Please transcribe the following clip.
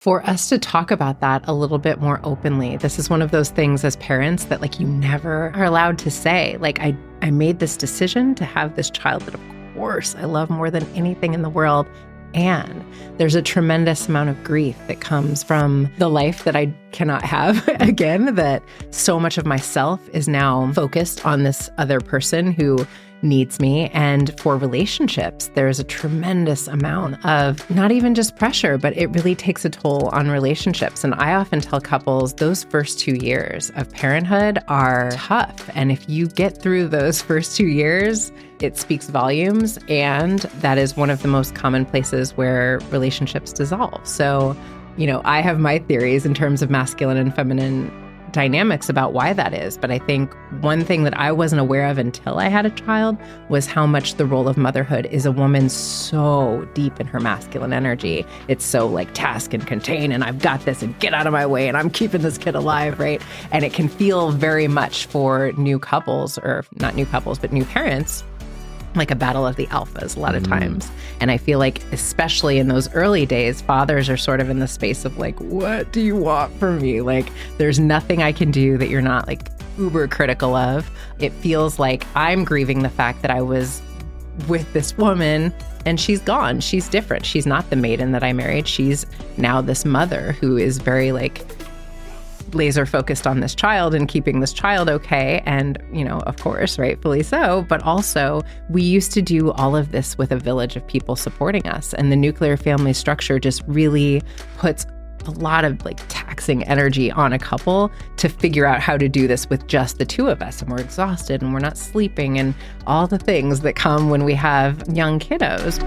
For us to talk about that a little bit more openly. This is one of those things as parents that like you never are allowed to say, like, I made this decision to have this child that of course I love more than anything in the world. And there's a tremendous amount of grief that comes from the life that I cannot have again, that so much of myself is now focused on this other person who needs me. And for relationships, there's a tremendous amount of not even just pressure, but it really takes a toll on relationships. And I often tell couples those first 2 years of parenthood are tough. And if you get through those first 2 years, it speaks volumes. And that is one of the most common places where relationships dissolve. So, I have my theories in terms of masculine and feminine dynamics about why that is. But I think one thing that I wasn't aware of until I had a child was how much the role of motherhood is a woman so deep in her masculine energy. It's so like task and contain, and I've got this, and get out of my way, and I'm keeping this kid alive, right? And it can feel very much for new couples, or not new couples, but new parents, like a battle of the alphas a lot of times. And I feel like, especially in those early days, fathers are sort of in the space of like, what do you want from me? Like, there's nothing I can do that you're not like uber critical of. It feels like I'm grieving the fact that I was with this woman and she's gone. She's different. She's not the maiden that I married. She's now this mother who is very like laser focused on this child and keeping this child okay. And, of course, rightfully so. But also, we used to do all of this with a village of people supporting us. And the nuclear family structure just really puts a lot of like taxing energy on a couple to figure out how to do this with just the two of us. And we're exhausted and we're not sleeping and all the things that come when we have young kiddos.